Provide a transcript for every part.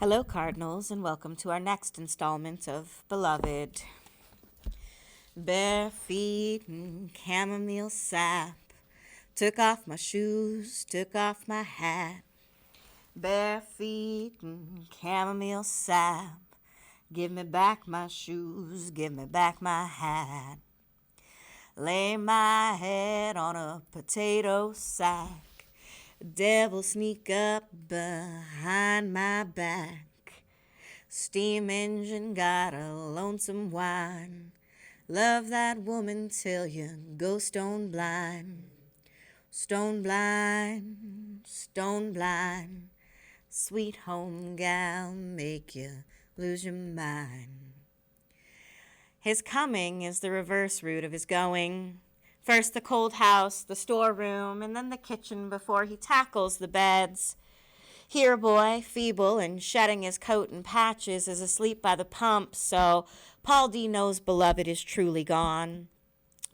Hello, Cardinals, and welcome to our next installment of Beloved. Bare feet and chamomile sap. Took off my shoes, took off my hat. Bare feet and chamomile sap. Give me back my shoes, give me back my hat. Lay my head on a potato sack. Devil sneak up behind my back. Steam engine got a lonesome whine. Love that woman till you go stone blind. Stone blind, stone blind. Sweet home gal, make you lose your mind. His coming is the reverse route of his going. First the cold house, the storeroom, and then the kitchen before he tackles the beds. Here boy, feeble and shedding his coat in patches, is asleep by the pump, so Paul D. knows Beloved is truly gone.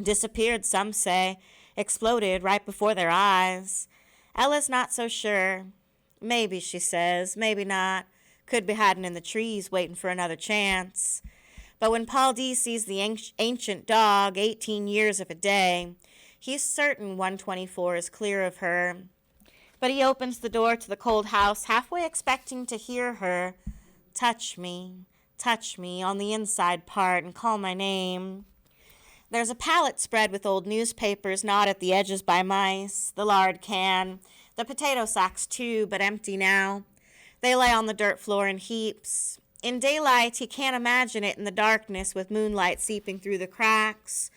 Disappeared, some say. Exploded right before their eyes. Ella's not so sure. Maybe, she says, maybe not. Could be hiding in the trees waiting for another chance. But when Paul D. sees the ancient dog, 18 years of a day, he's certain 124 is clear of her. But he opens the door to the cold house, halfway expecting to hear her touch me on the inside part and call my name. There's a pallet spread with old newspapers gnawed at the edges by mice, the lard can, the potato sacks too, but empty now. They lay on the dirt floor in heaps. In daylight, he can't imagine it in the darkness with moonlight seeping through the cracks,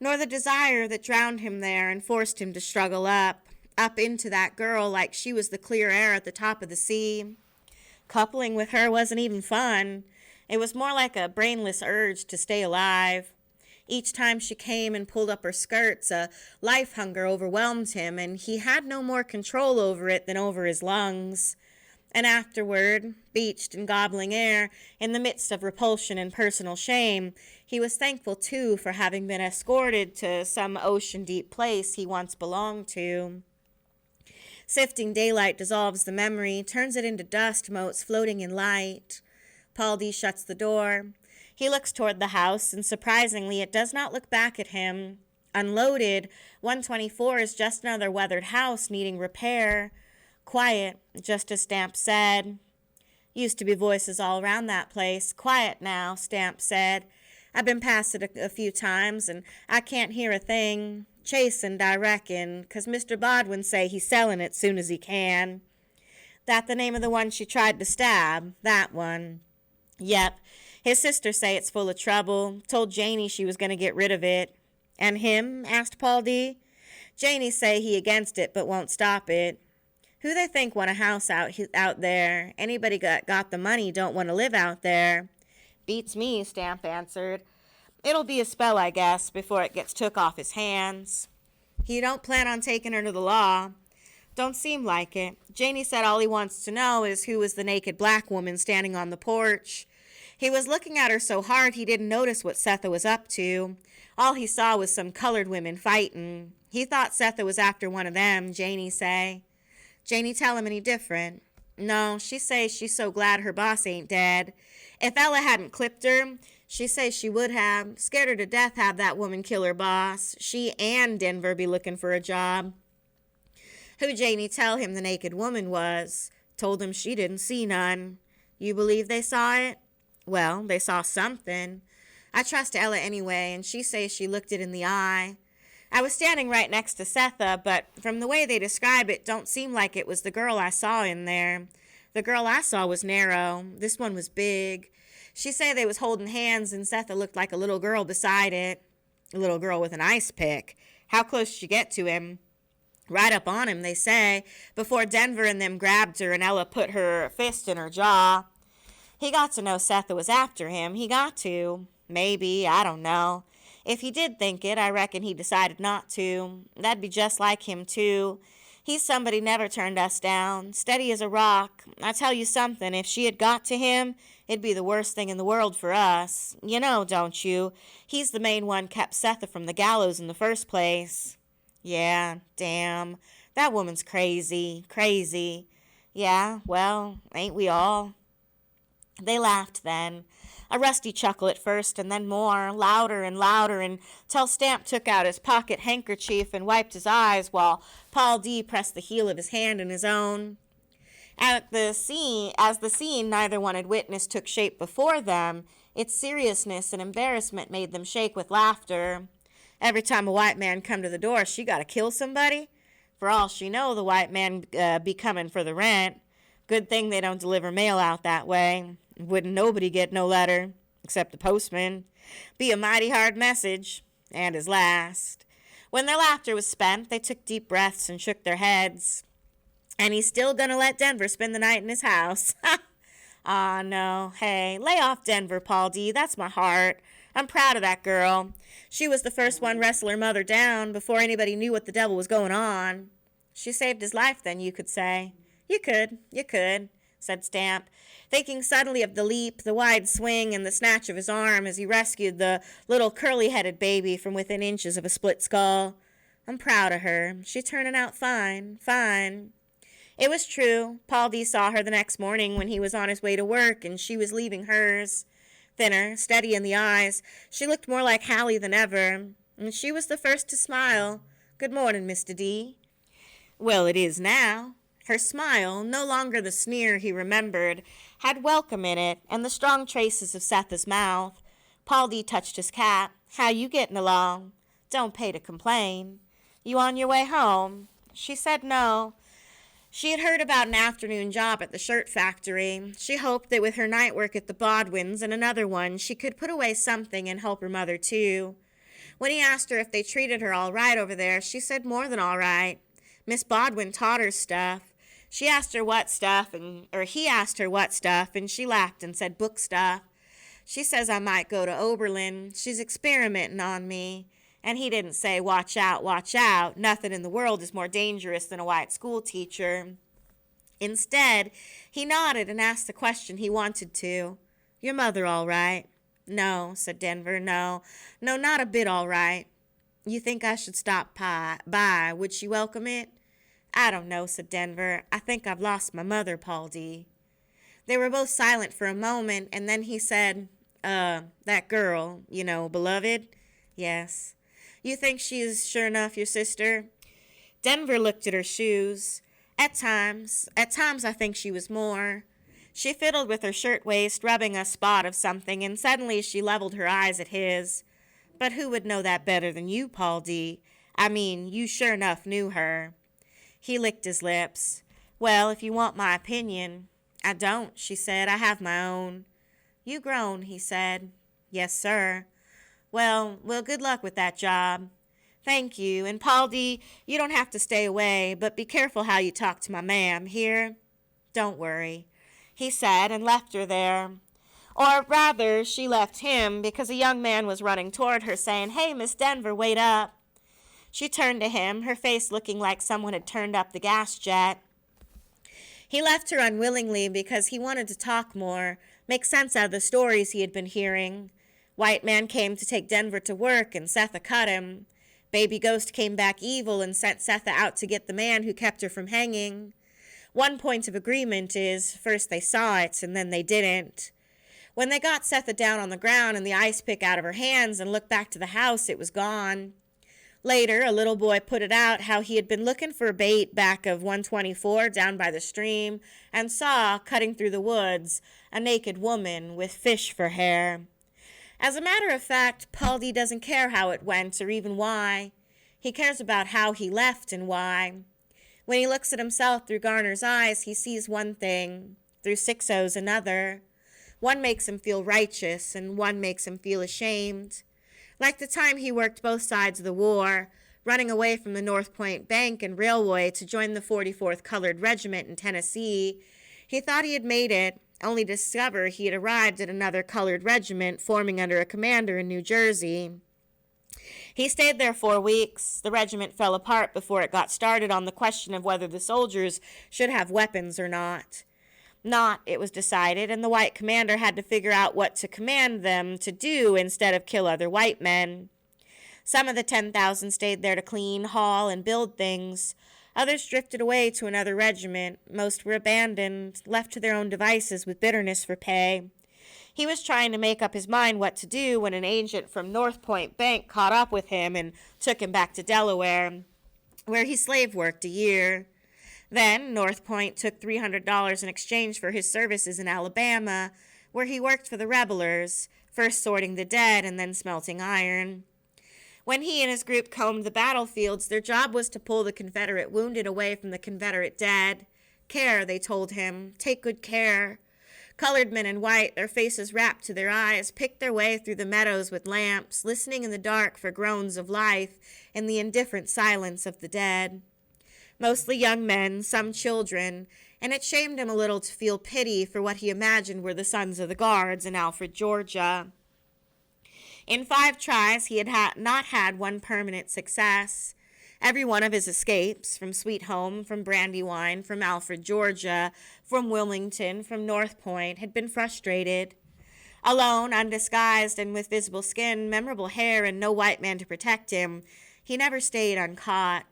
nor the desire that drowned him there and forced him to struggle up into that girl like she was the clear air at the top of the sea. Coupling with her wasn't even fun. It was more like a brainless urge to stay alive. Each time she came and pulled up her skirts, a life hunger overwhelmed him, and he had no more control over it than over his lungs. And afterward, beached in gobbling air, in the midst of repulsion and personal shame, he was thankful, too, for having been escorted to some ocean-deep place he once belonged to. Sifting daylight dissolves the memory, turns it into dust motes floating in light. Paul D. shuts the door. He looks toward the house, and surprisingly, it does not look back at him. Unloaded, 124 is just another weathered house needing repair. Quiet, just as Stamp said. Used to be voices all around that place. Quiet now, Stamp said. I've been past it a few times, and I can't hear a thing. Chastened, I reckon, 'cause Mr. Bodwin say he's selling it soon as he can. That the name of the one she tried to stab? That one. Yep. His sister say it's full of trouble. Told Janie she was going to get rid of it. And him? Asked Paul D. Janie say he against it, but won't stop it. Who they think want a house out there? Anybody got the money don't want to live out there. Beats me, Stamp answered. It'll be a spell, I guess, before it gets took off his hands. He don't plan on taking her to the law. Don't seem like it. Janie said all he wants to know is who was the naked black woman standing on the porch. He was looking at her so hard he didn't notice what Setha was up to. All he saw was some colored women fighting. He thought Setha was after one of them, Janie say. Janie tell him any different? No, she say she's so glad her boss ain't dead. If Ella hadn't clipped her, she say she would have. Scared her to death have that woman kill her boss. She and Denver be looking for a job. Who Janie tell him the naked woman was? Told him she didn't see none. You believe they saw it? Well, they saw something. I trust Ella anyway, and she say she looked it in the eye. I was standing right next to Setha, but from the way they describe it, don't seem like it was the girl I saw in there. The girl I saw was narrow. This one was big. She say they was holding hands, and Setha looked like a little girl beside it. A little girl with an ice pick. How close did she get to him? Right up on him, they say, before Denver and them grabbed her and Ella put her fist in her jaw. He got to know Setha was after him. He got to. Maybe, I don't know. If he did think it, I reckon he decided not to. That'd be just like him, too. He's somebody never turned us down. Steady as a rock. I tell you something, if she had got to him, it'd be the worst thing in the world for us. You know, don't you? He's the main one kept Setha from the gallows in the first place. Yeah, damn. That woman's crazy. Crazy. Yeah, well, ain't we all? They laughed then, a rusty chuckle at first, and then more, louder and louder, until Stamp took out his pocket handkerchief and wiped his eyes while Paul D. pressed the heel of his hand in his own. As the scene neither one had witnessed took shape before them, its seriousness and embarrassment made them shake with laughter. Every time a white man come to the door, she got to kill somebody. For all she know, the white man be coming for the rent. Good thing they don't deliver mail out that way. Wouldn't nobody get no letter, except the postman. Be a mighty hard message, and his last. When their laughter was spent, they took deep breaths and shook their heads. And he's still gonna let Denver spend the night in his house. Ah, no. Hey, lay off Denver, Paul D. That's my heart. I'm proud of that girl. She was the first one wrestle her mother down before anybody knew what the devil was going on. She saved his life then, you could say. You could, said Stamp, thinking suddenly of the leap, the wide swing, and the snatch of his arm as he rescued the little curly-headed baby from within inches of a split skull. I'm proud of her. She's turning out fine, fine. It was true. Paul D. saw her the next morning when he was on his way to work, and she was leaving hers. Thinner, steady in the eyes, she looked more like Hallie than ever, and she was the first to smile. Good morning, Mr. D. Well, it is now. Her smile, no longer the sneer he remembered, had welcome in it and the strong traces of Setha's mouth. Paul D. touched his cap. How you getting along? Don't pay to complain. You on your way home? She said no. She had heard about an afternoon job at the shirt factory. She hoped that with her night work at the Bodwins and another one, she could put away something and help her mother too. When he asked her if they treated her all right over there, she said more than all right. Miss Bodwin taught her stuff. He asked her what stuff, and she laughed and said book stuff. She says I might go to Oberlin. She's experimenting on me. And he didn't say, watch out. Nothing in the world is more dangerous than a white school teacher. Instead, he nodded and asked the question he wanted to. Your mother all right? No, said Denver, no, not a bit all right. You think I should stop by? Would she welcome it? I don't know, said Denver. I think I've lost my mother, Paul D. They were both silent for a moment, and then he said, that girl, beloved? Yes. You think she is sure enough your sister? Denver looked at her shoes. At times I think she was more. She fiddled with her shirtwaist, rubbing a spot of something, and suddenly she leveled her eyes at his. But who would know that better than you, Paul D? I mean, you sure enough knew her. He licked his lips. Well, if you want my opinion. I don't, she said. I have my own. You grown, he said. Yes, sir. Well, good luck with that job. Thank you. And Paul D., you don't have to stay away, but be careful how you talk to my ma'am, hear? Don't worry, he said, and left her there. Or rather, she left him, because a young man was running toward her, saying, Hey, Miss Denver, wait up. She turned to him, her face looking like someone had turned up the gas jet. He left her unwillingly because he wanted to talk more, make sense out of the stories he had been hearing. White man came to take Denver to work, and Setha cut him. Baby Ghost came back evil and sent Setha out to get the man who kept her from hanging. One point of agreement is, first they saw it, and then they didn't. When they got Setha down on the ground and the ice pick out of her hands and looked back to the house, it was gone. Later, a little boy put it out how he had been looking for bait back of 124 down by the stream and saw, cutting through the woods, a naked woman with fish for hair. As a matter of fact, Paul D. doesn't care how it went or even why. He cares about how he left and why. When he looks at himself through Garner's eyes, he sees one thing, through Sixo's another. One makes him feel righteous and one makes him feel ashamed. Like the time he worked both sides of the war, running away from the North Point Bank and Railway to join the 44th Colored Regiment in Tennessee, he thought he had made it, only to discover he had arrived at another colored regiment forming under a commander in New Jersey. He stayed there 4 weeks. The regiment fell apart before it got started on the question of whether the soldiers should have weapons or not. Not, it was decided, and the white commander had to figure out what to command them to do instead of kill other white men. Some of the 10,000 stayed there to clean, haul, and build things. Others drifted away to another regiment. Most were abandoned, left to their own devices with bitterness for pay. He was trying to make up his mind what to do when an agent from North Point Bank caught up with him and took him back to Delaware, where he slave worked a year. Then North Point took $300 in exchange for his services in Alabama, where he worked for the rebellers, first sorting the dead and then smelting iron. When he and his group combed the battlefields, their job was to pull the Confederate wounded away from the Confederate dead. Care, they told him. Take good care. Colored men and white, their faces wrapped to their eyes, picked their way through the meadows with lamps, listening in the dark for groans of life and the indifferent silence of the dead. Mostly young men, some children, and it shamed him a little to feel pity for what he imagined were the sons of the guards in Alfred, Georgia. In 5 tries, he had not had one permanent success. Every one of his escapes, from Sweet Home, from Brandywine, from Alfred, Georgia, from Wilmington, from North Point, had been frustrated. Alone, undisguised, and with visible skin, memorable hair, and no white man to protect him, he never stayed uncaught.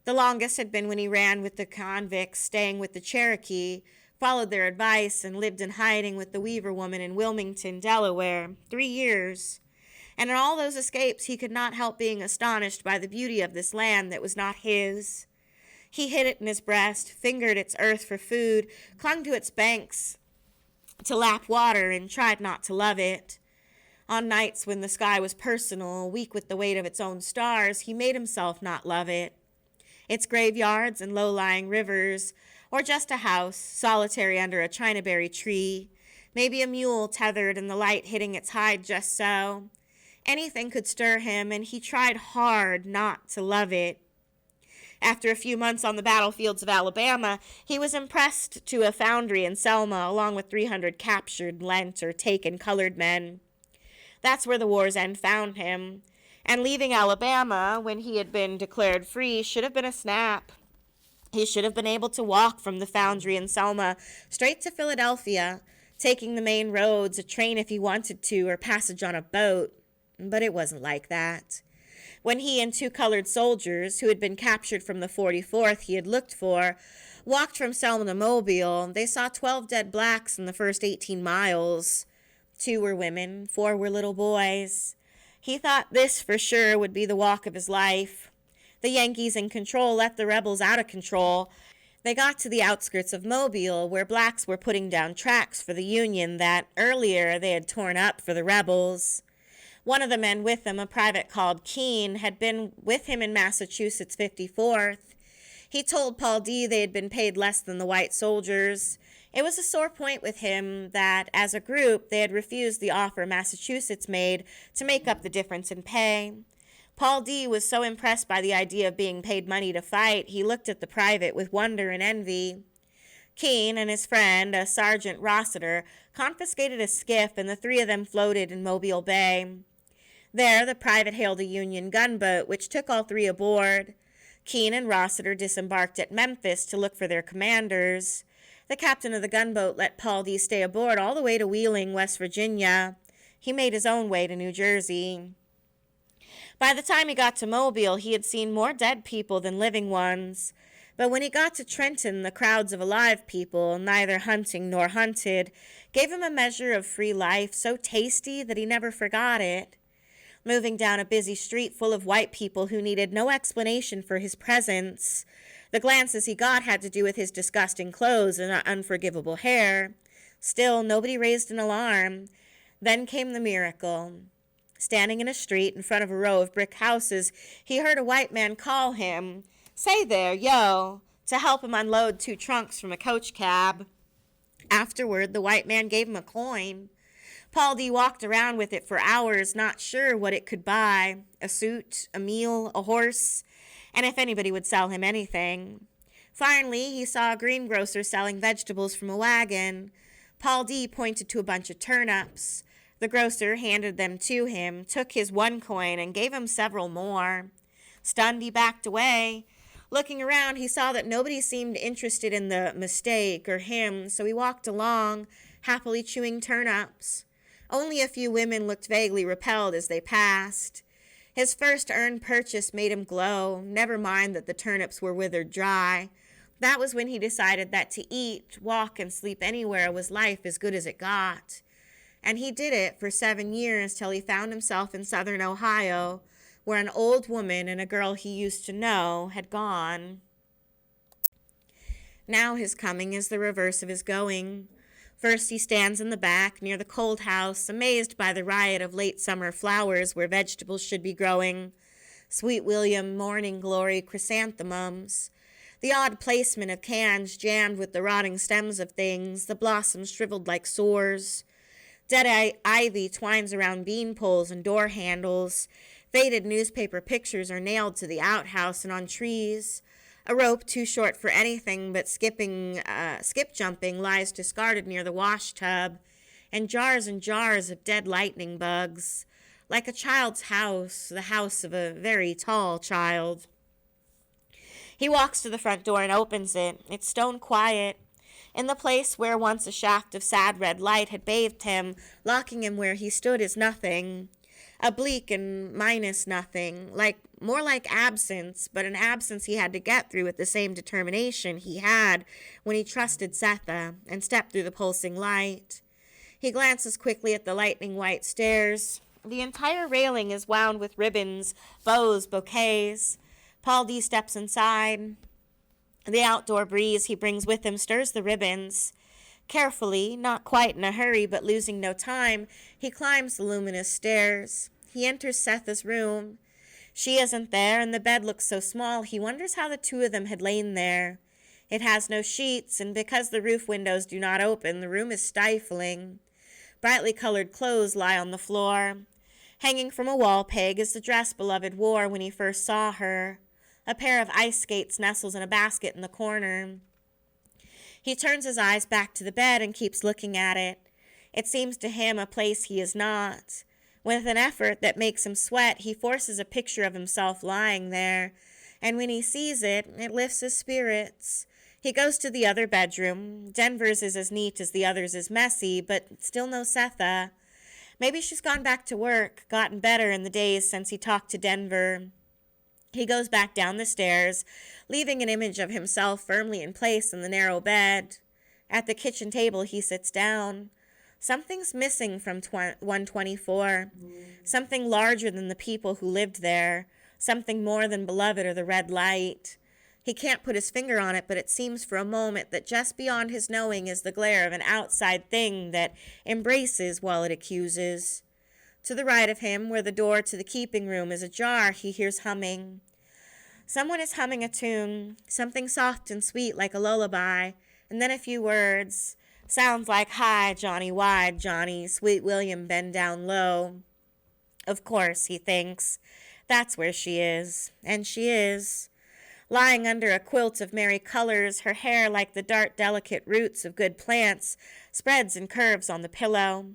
The longest had been when he ran with the convicts, staying with the Cherokee, followed their advice, and lived in hiding with the Weaver woman in Wilmington, Delaware, 3 years. And in all those escapes he could not help being astonished by the beauty of this land that was not his. He hid it in his breast, fingered its earth for food, clung to its banks to lap water, and tried not to love it. On nights when the sky was personal, weak with the weight of its own stars, he made himself not love it. Its graveyards and low-lying rivers, or just a house, solitary under a chinaberry tree, maybe a mule tethered and the light hitting its hide just so. Anything could stir him, and he tried hard not to love it. After a few months on the battlefields of Alabama, he was impressed to a foundry in Selma, along with 300 captured, lent, or taken colored men. That's where the war's end found him. And leaving Alabama, when he had been declared free, should have been a snap. He should have been able to walk from the foundry in Selma straight to Philadelphia, taking the main roads, a train if he wanted to, or passage on a boat. But it wasn't like that. When he and 2 colored soldiers, who had been captured from the 44th he had looked for, walked from Selma to Mobile, they saw 12 dead blacks in the first 18 miles. 2 were women, 4 were little boys. He thought this for sure would be the walk of his life. The Yankees in control left the rebels out of control. They got to the outskirts of Mobile, where blacks were putting down tracks for the Union that earlier they had torn up for the rebels. One of the men with them, a private called Keene, had been with him in Massachusetts' 54th. He told Paul D. they had been paid less than the white soldiers. It was a sore point with him that, as a group, they had refused the offer Massachusetts made to make up the difference in pay. Paul D. was so impressed by the idea of being paid money to fight, he looked at the private with wonder and envy. Keene and his friend, a Sergeant Rossiter, confiscated a skiff, and the 3 of them floated in Mobile Bay. There, the private hailed a Union gunboat, which took all 3 aboard. Keene and Rossiter disembarked at Memphis to look for their commanders. The captain of the gunboat let Paul D. stay aboard all the way to Wheeling, West Virginia. He made his own way to New Jersey. By the time he got to Mobile, he had seen more dead people than living ones. But when he got to Trenton, the crowds of alive people, neither hunting nor hunted, gave him a measure of free life so tasty that he never forgot it. Moving down a busy street full of white people who needed no explanation for his presence. The glances he got had to do with his disgusting clothes and unforgivable hair. Still, nobody raised an alarm. Then came the miracle. Standing in a street in front of a row of brick houses, he heard a white man call him, "Say there, yo," to help him unload 2 trunks from a coach cab. Afterward, the white man gave him a coin. Paul D. walked around with it for hours, not sure what it could buy, a suit, a meal, a horse, and if anybody would sell him anything. Finally, he saw a greengrocer selling vegetables from a wagon. Paul D. pointed to a bunch of turnips. The grocer handed them to him, took his 1 coin, and gave him several more. Stunned, he backed away. Looking around, he saw that nobody seemed interested in the mistake or him, so he walked along, happily chewing turnips. Only a few women looked vaguely repelled as they passed. His first earned purchase made him glow, never mind that the turnips were withered dry. That was when he decided that to eat, walk, and sleep anywhere was life as good as it got. And he did it for 7 years till he found himself in southern Ohio, where an old woman and a girl he used to know had gone. Now his coming is the reverse of his going. First he stands in the back near the cold house, amazed by the riot of late summer flowers where vegetables should be growing. Sweet William, morning glory, chrysanthemums. The odd placement of cans jammed with the rotting stems of things, the blossoms shriveled like sores. Dead ivy twines around bean poles and door handles. Faded newspaper pictures are nailed to the outhouse and on trees. A rope too short for anything but skip jumping lies discarded near the wash tub, and jars of dead lightning bugs, like a child's house, the house of a very tall child. He walks to the front door and opens it. It's stone quiet. In the place where once a shaft of sad red light had bathed him, locking him where he stood is nothing. A bleak and minus nothing, more like absence, but an absence he had to get through with the same determination he had when he trusted Setha and stepped through the pulsing light. He glances quickly at the lightning white stairs. The entire railing is wound with ribbons, bows, bouquets. Paul D steps inside. The outdoor breeze he brings with him stirs the ribbons. Carefully, not quite in a hurry, but losing no time, he climbs the luminous stairs. He enters Setha's room. She isn't there, and the bed looks so small, he wonders how the two of them had lain there. It has no sheets, and because the roof windows do not open, the room is stifling. Brightly colored clothes lie on the floor. Hanging from a wall peg is the dress beloved wore when he first saw her. A pair of ice skates nestles in a basket in the corner. He turns his eyes back to the bed and keeps looking at it. It seems to him a place he is not. With an effort that makes him sweat, he forces a picture of himself lying there, and when he sees it, it lifts his spirits. He goes to the other bedroom. Denver's is as neat as the other's is messy, but still no Setha. Maybe she's gone back to work, gotten better in the days since he talked to Denver. He goes back down the stairs, leaving an image of himself firmly in place in the narrow bed. At the kitchen table, he sits down. Something's missing from 124. Something larger than the people who lived there. Something more than beloved or the red light. He can't put his finger on it, but it seems for a moment that just beyond his knowing is the glare of an outside thing that embraces while it accuses. To the right of him, where the door to the keeping room is ajar, he hears humming. Someone is humming a tune, something soft and sweet like a lullaby, and then a few words. Sounds like, "Hi, Johnny, wide, Johnny, sweet William, bend down low." Of course, he thinks, that's where she is, and she is. Lying under a quilt of merry colors, her hair like the dark, delicate roots of good plants, spreads and curves on the pillow.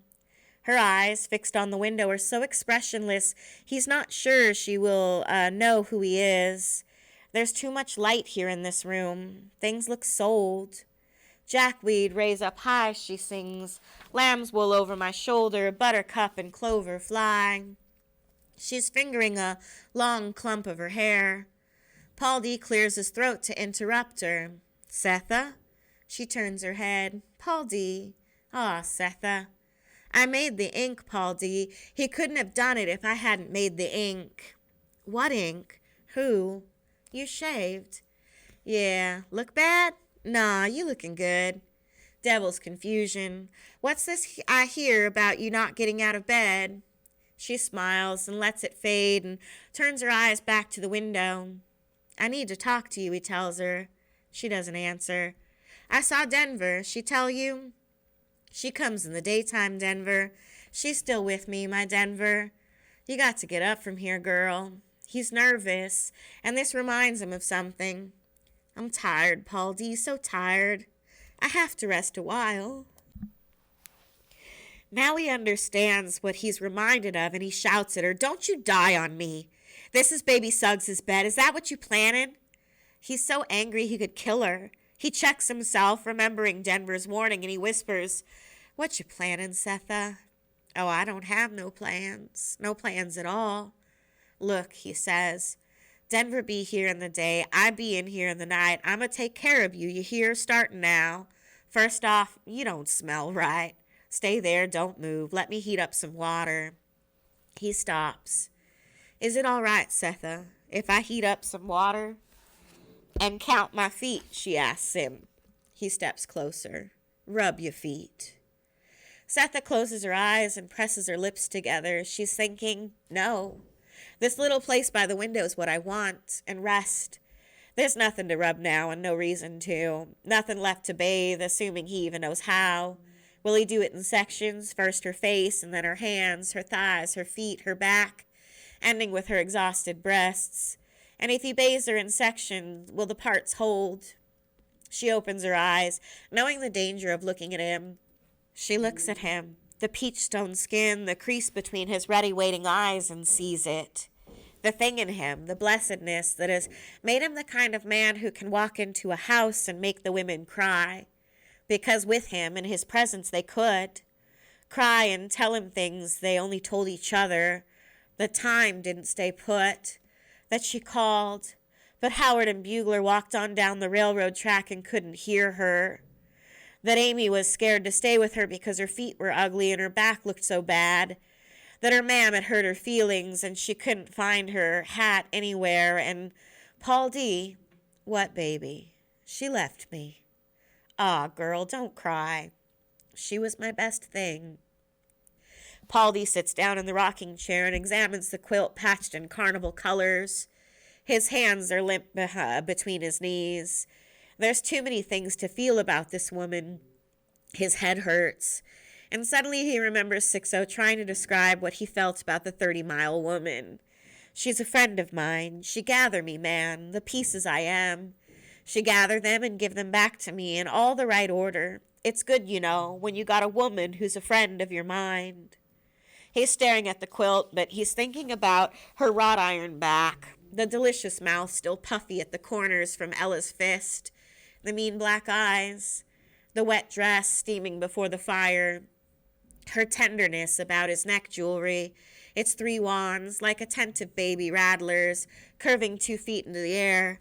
Her eyes, fixed on the window, are so expressionless, he's not sure she will know who he is. There's too much light here in this room. Things look sold. "Jackweed, raise up high," she sings. "Lamb's wool over my shoulder, buttercup and clover fly." She's fingering a long clump of her hair. Paul D clears his throat to interrupt her. "Setha?" She turns her head. "Paul D." "Ah, Setha." "I made the ink, Paul D. He couldn't have done it if I hadn't made the ink." "What ink? Who?" "You shaved." "Yeah. Look bad?" "Nah, you looking good." Devil's confusion. "What's this I hear about you not getting out of bed?" She smiles and lets it fade and turns her eyes back to the window. "I need to talk to you," he tells her. She doesn't answer. "I saw Denver. She tell you?" "She comes in the daytime, Denver. She's still with me, my Denver. You got to get up from here, girl." He's nervous, and this reminds him of something. "I'm tired, Paul D, so tired. I have to rest a while." Now he understands what he's reminded of, and he shouts at her, "Don't you die on me. This is baby Suggs' bed. Is that what you planted?" He's so angry he could kill her. He checks himself, remembering Denver's warning, and he whispers, "What you planning, Setha?" "Oh, I don't have no plans. No plans at all." Look, he says, Denver be here in the day, I be in here in the night. I'ma take care of you, you hear, starting now. First off, you don't smell right. Stay there, don't move. Let me heat up some water. He stops. Is it all right, Setha, if I heat up some water? And count my feet, she asks him. He steps closer. Rub your feet. Setha closes her eyes and presses her lips together. She's thinking, no. This little place by the window is what I want, and rest. There's nothing to rub now and no reason to. Nothing left to bathe, assuming he even knows how. Will he do it in sections, first her face and then her hands, her thighs, her feet, her back, ending with her exhausted breasts? And if he bathes her in sections, will the parts hold? She opens her eyes, knowing the danger of looking at him. She looks at him, the peach-stone skin, the crease between his ready-waiting eyes, and sees it. The thing in him, the blessedness that has made him the kind of man who can walk into a house and make the women cry. Because with him, in his presence, they could. Cry and tell him things they only told each other. The time didn't stay put. That she called, but Howard and Bugler walked on down the railroad track and couldn't hear her. That Amy was scared to stay with her because her feet were ugly and her back looked so bad. That her ma'am had hurt her feelings and she couldn't find her hat anywhere. And Paul D., what baby? She left me. Ah, girl, don't cry. She was my best thing. Paul D. sits down in the rocking chair and examines the quilt patched in carnival colors. His hands are limp between his knees. There's too many things to feel about this woman. His head hurts. And suddenly he remembers Sixo trying to describe what he felt about the 30-mile woman. She's a friend of mine. She gather me, man, the pieces I am. She gather them and give them back to me in all the right order. It's good, you know, when you got a woman who's a friend of your mind. He's staring at the quilt, but he's thinking about her wrought iron back, the delicious mouth still puffy at the corners from Ella's fist, the mean black eyes, the wet dress steaming before the fire, her tenderness about his neck jewelry, its 3 wands, like attentive baby rattlers, curving 2 feet into the air,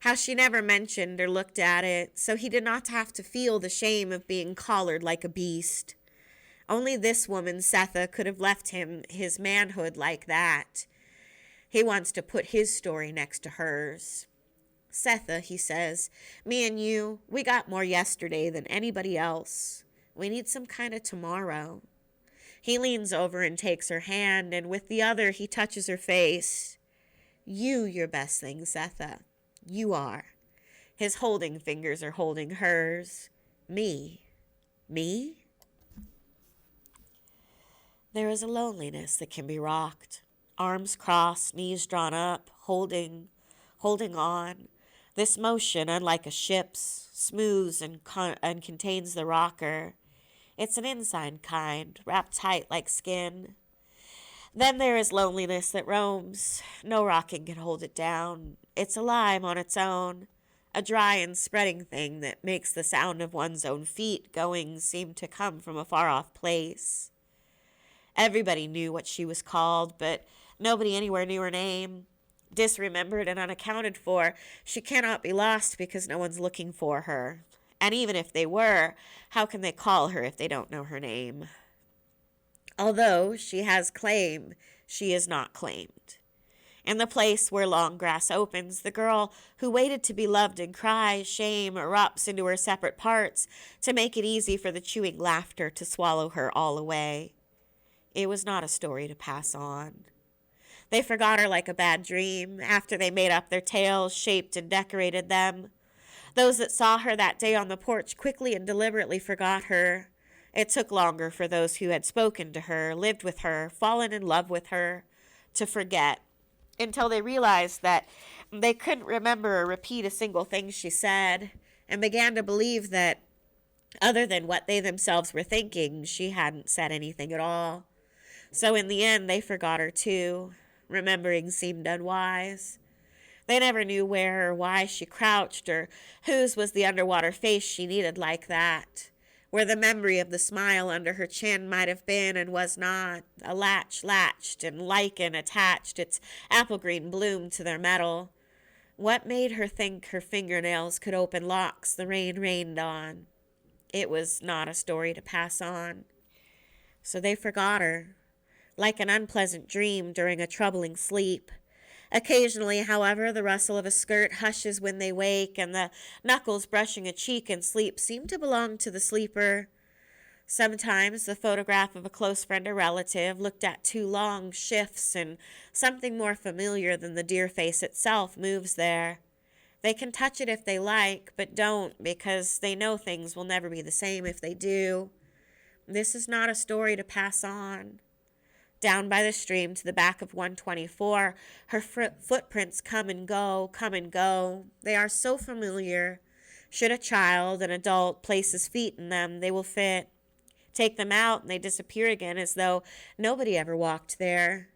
how she never mentioned or looked at it, so he did not have to feel the shame of being collared like a beast. Only this woman, Setha, could have left him his manhood like that. He wants to put his story next to hers. Setha, he says, me and you, we got more yesterday than anybody else. We need some kind of tomorrow. He leans over and takes her hand, and with the other he touches her face. You, your best thing, Setha. You are. His holding fingers are holding hers. Me. Me? There is a loneliness that can be rocked. Arms crossed, knees drawn up, holding on. This motion, unlike a ship's, smooths and contains the rocker. It's an inside kind, wrapped tight like skin. Then there is loneliness that roams. No rocking can hold it down. It's alive on its own, a dry and spreading thing that makes the sound of one's own feet going seem to come from a far-off place. Everybody knew what she was called, but nobody anywhere knew her name. Disremembered and unaccounted for, she cannot be lost because no one's looking for her. And even if they were, how can they call her if they don't know her name? Although she has claim, she is not claimed. In the place where long grass opens, the girl who waited to be loved and cries shame erupts into her separate parts to make it easy for the chewing laughter to swallow her all away. It was not a story to pass on. They forgot her like a bad dream after they made up their tales, shaped and decorated them. Those that saw her that day on the porch quickly and deliberately forgot her. It took longer for those who had spoken to her, lived with her, fallen in love with her, to forget, until they realized that they couldn't remember or repeat a single thing she said, and began to believe that, other than what they themselves were thinking, she hadn't said anything at all. So in the end, they forgot her too. Remembering seemed unwise. They never knew where or why she crouched, or whose was the underwater face she needed like that. where the memory of the smile under her chin might have been and was not, a latch latched and lichen attached its apple-green bloom to their metal. What made her think her fingernails could open locks the rain rained on? It was not a story to pass on. So they forgot her, like an unpleasant dream during a troubling sleep. Occasionally, however, the rustle of a skirt hushes when they wake, and the knuckles brushing a cheek in sleep seem to belong to the sleeper. Sometimes the photograph of a close friend or relative, looked at too long, shifts, and something more familiar than the dear face itself moves there. They can touch it if they like, but don't, because they know things will never be the same if they do. This is not a story to pass on. Down by the stream to the back of 124, her footprints come and go, come and go. They are so familiar. Should a child, an adult, place his feet in them, they will fit. Take them out and they disappear again as though nobody ever walked there.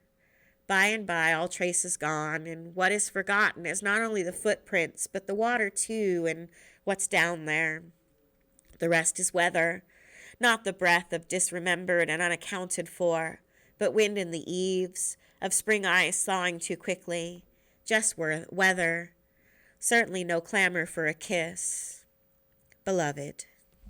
By and by, all trace is gone, and what is forgotten is not only the footprints, but the water too, and what's down there. The rest is weather, not the breath of disremembered and unaccounted for, but wind in the eaves, of spring ice thawing too quickly, just weather. Certainly no clamor for a kiss. Beloved.